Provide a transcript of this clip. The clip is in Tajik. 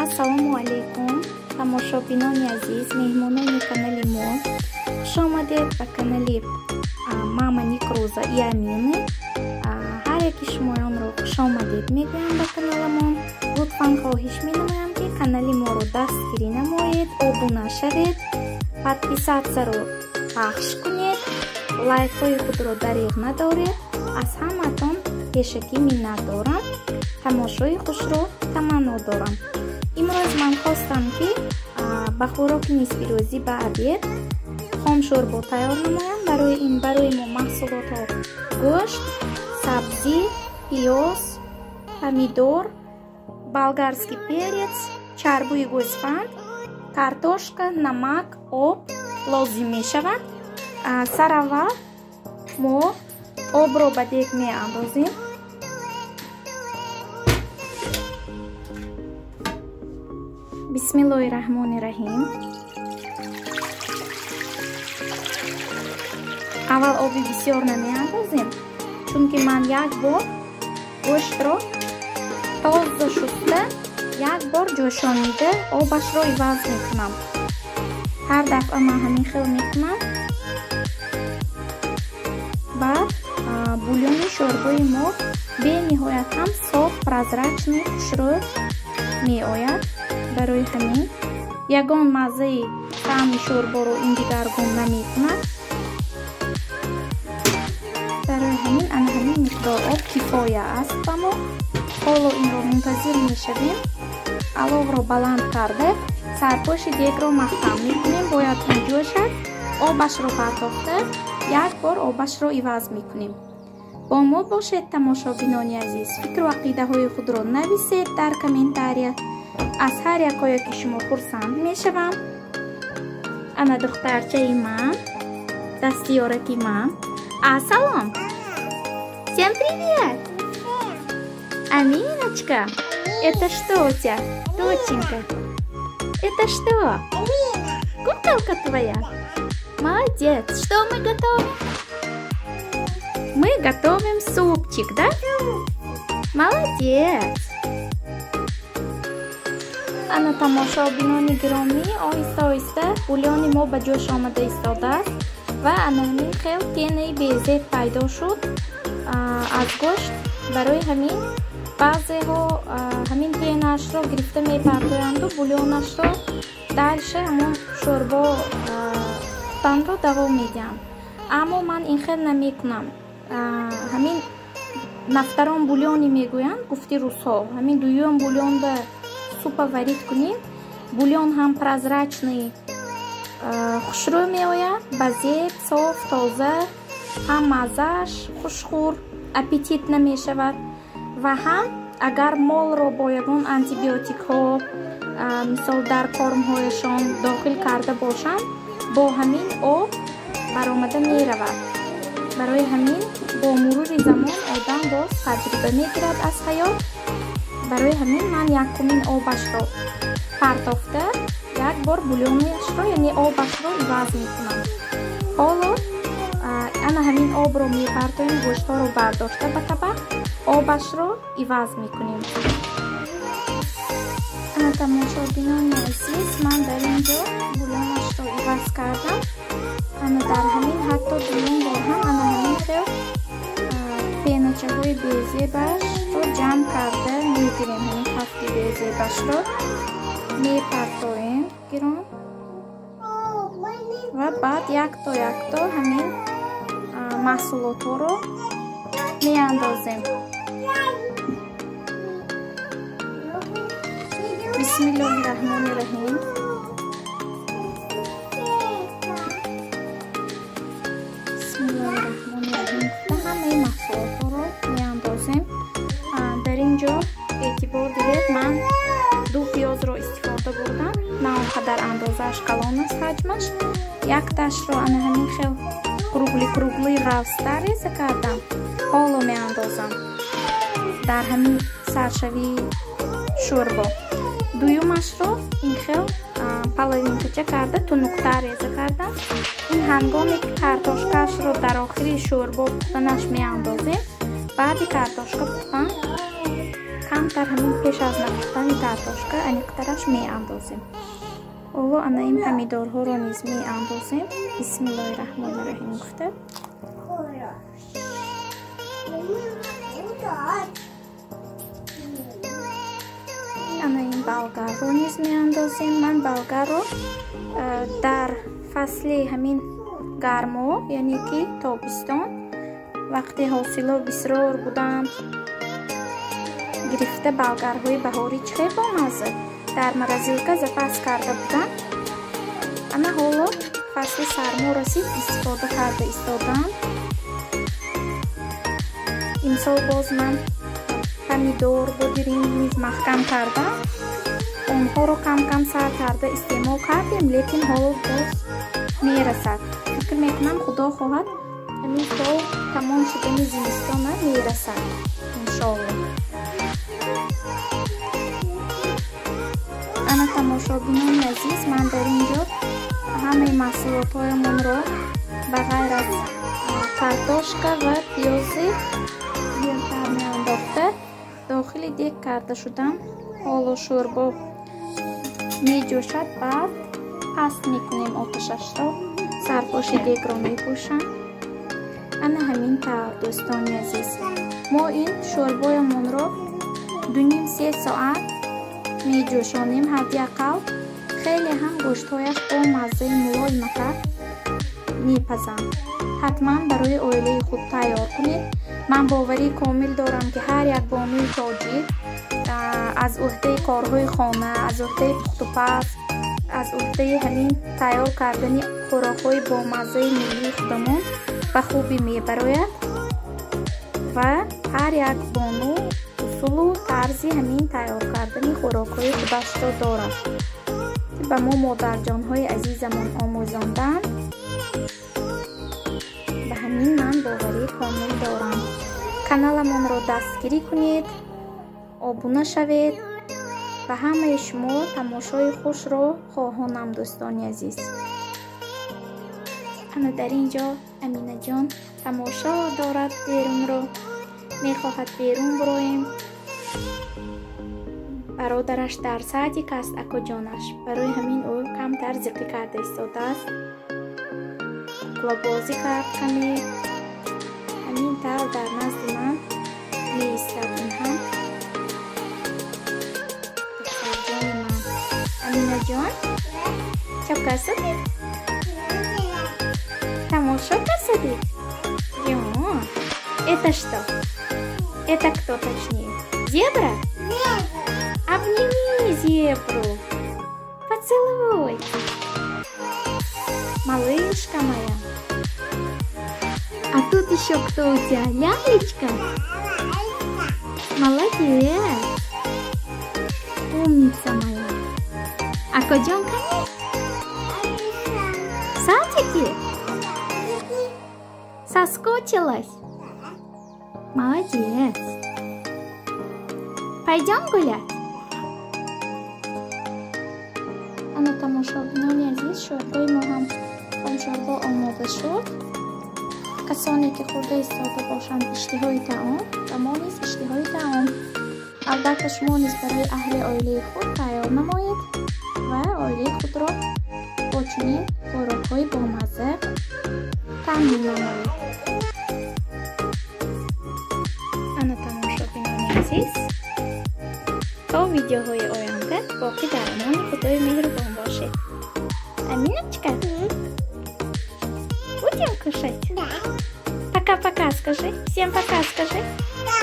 Ассалому алейкум, тамошобинони азиз, меҳмонони канали мо. Хуш омадед ба канали Мама Никруза и Амины. Ҳар яки шумоёнро хуш омадед мегӯям ба каналамон. Лутфан хоҳиш менамоям ки канали моро дастгирӣ намоед, обуна шавед, подписатсияро пахш кунед, лайкҳои худро дариғ надоред. аз ҳаматон пешакӣ миннат дорам. тамошои хушро таманно дорам. имрӯз ман хостам ки ба хӯроки нисфирӯзӣ ба обед хомшӯрбо тайёр намоям. барои мо маҳсулотҳо гӯшт, сабзӣ, пиёз, помидор, болгарский перец, чарбуи гӯсфанд, картошка, намак, об лозим мешавад. Сар аввал мо обро ба дег меандозем. бисмиллоҳи раҳмони раҳим. аввал оби бисёр намеандозем, чунки ман як бор гӯштро тоза шуста як бор ҷӯшонида обашро иваз мекунам. ҳар дафъа ман ҳамин хел мекунам. баъд бульёни шӯрбои мо бениҳоят ҳам соф, прозрачный, хушрӯ меояд. барои ҳамин ягон маззаи таъми шӯрборо ин дигаргун наметунад. барои ҳамин ана ҳамин миқдор об кифоя аст ба мо. ҳоло инро мунтазир мешавем. аловро баланд карда сарпоши дегро маҳкам мекунем. бояд он ҷӯшад. обашро партофта як бор обашро иваз мекунем. бо мо бошед тамошобинони азиз. фикру ақидаҳои худро нависед дар комментария. аз ҳар якое ки шумо хурсанд мешавам. ана духтарчаи ман, дастиёраки ман. Салом! Всем привет! Аминочка! Это что у тебя, доченька? Это что? Куколка твоя? Молодец! Что мы готовим? Мы готовим супчик, да? Молодец! ана тамошобинони гиромӣ, оҳиста-оҳиста бульёни мо ба ҷӯш омада истодааст ва ана ҳамин хел пенаи безеб пайдо шуд аз гӯшт. барои ҳамин баъзеҳо ҳамин пенаашро гирифта мепартоянду бульёнашро дальше ҳамон шӯрбо пухтанро давом медиҳанд. аммо ман ин хел намекунам. ҳамин нафтарон бульёни мегӯянд гуфти рӯзҳо. ҳамин дуюм бульёнда супа варид кунем. бульён ҳам прозрачный, хушрӯ меояд, ба зеб, соф, тоза, ҳам маззааш хушхӯр, аппетит намешавад ва ҳам агар молро бо ягон антибиотикҳо мисол дар кормҳояшон дохил карда бошанд, бо ҳамин об баромада меравад. барои ҳамин бо мурури замон одам боз таҷриба мегирад аз ҳаёт. барои ҳамин ман якумин обашро партофта як бор бульёнашро яъне обашро иваз мекунам. ҳоло ана ҳамин обро мепартоем. гӯштҳоро бардошта ба табақ обашро иваз мекунем. ана тамошобинони азиз, ман дар ин ҷо бульёнашро иваз кардам. ана дар ҳамин ҳатто дуюм бор ҳам ана ҳамин хел пеначаҳои безебашро ҷамъ карда мегирем. ҳамин хафти безебашро мепартоем гирон ва баъд якто ҳамин маҳсулотҳоро меандозем. бисмиллоҳи раҳмони раҳим. бисмиллоҳи раҳмони раҳим. ҳамаи маҳсулотҳоро меандозем. дар ин ҷо эътибор диҳед, ман 2 пиёзро истифода бурдам. на он қадар андозааш калон аст ҳаҷмаш. якташро ана ҳамин хел кругли равста реза кардам. ҳоло меандозам дар ҳамин саршавии шӯрбо. дуюмашро ин хел половинкача карда тунуктар реза кардам. ин ҳангоме ки картошкаашро дар охири шӯрбо пухтанаш меандозем. баъди картошка пухтан камтар ҳамин пеш аз нафтани картошка аниқтараш меандозем. Оло ана ин помидорҳоро низ меандозем. Бисмиллоҳи раҳмони раҳим гуфта. ана ин болгарро низ меандозем. Ман болгарро дар фасли ҳамин гармо, яъне ки тобистон, вақте ҳосило бисрор буданд, гирифта болгарҳои баҳорӣ чӣ бомаза дар морозилка запас карда буданд. ана ҳоло фасли сармо расид, истифода карда истодам. имсол боз ман помидор бодирин низ маҳкам кардам. онҳоро кам кам сар карда истеъмол кардем, лекин ҳоло боз мерасад. фикр мекунам худо хоҳад ҳамин сол тамом шудани зимистона мерасад иншоалло. ана тамошобинони азиз, ман дар ин ҷо ҳамаи маҳсулотҳоямонро ба ғайр аз картошка ва пиёзи меандохта дохили дег карда шудам. ҳоло шӯрбо меҷӯшад, баъд паст мекунем оташашро, сарпоши дегро мепӯшам. ана ҳамин тавр дӯстони азиз, мо ин шӯрбоямонро 2-3 соат меҷӯшонем ҳадди ақал. хеле ҳам гӯштҳояш бо маззаи мулоиматар мепазанд. ҳатман барои оилаи худ тайёр кунед. ман боварии комил дорам ки ҳар як бонуи тоҷик аз уҳдаи корҳои хона, аз уҳдаи пухтупаз, аз уҳдаи ҳамин тайёр кардани хӯрокҳои бомаззаи миллии худамон ба хубӣ мебарояд ва ҳар як бону усулу тарзи ҳамин тайёр кардани хӯрокҳои худашро дорад ки ба мо модарҷонҳои азизамон омӯзонданд. ба ҳамин ман боварии комил дорам. каналамонро дастгирӣ кунед, обуна шавед. ба ҳамаи шумо тамошои хушро хоҳонам дӯстони азиз. ана дар ин ҷо аминаҷон тамошо дорад берунро, мехоҳад берун бироем. бародараш дар садик аст, акоҷонаш, барои ҳамин ӯ камтар зиқӣ карда истодааст. куклабозӣ кард каме. ҳамин тавр дар назди ман меистад. ин ҳам духтарҷони ман. аминаҷон, чап карсади? Тамошо карсади? Ё, это что? Это кто точнее? Зебра? Обними зебру. Поцелуй. Малышка моя. А тут еще кто у тебя? Лялечка? Молодец. Умница моя. А кодёнка нет? В садике? Соскучилась? Молодец. Пойдем гулять? ана тамошобинони азиз, шӯрбои мо ҳам шӯрбо омода шуд. касоне ки хӯрда истода бошанд иштиҳои таом ва мо низ иштиҳои таом. албатта шумо низ барои аҳли оилаи худ тайёр намоед ва оилаи худро бо чунин хӯрокҳои бомазза таъмин намоед. ана тамошобинони азиз, то видеоҳои оянда боқӣ дар амони худои меҳрубон бошед. Аминочка? Будем кушать? Да. Пока-пока скажи. Всем пока скажи. Да.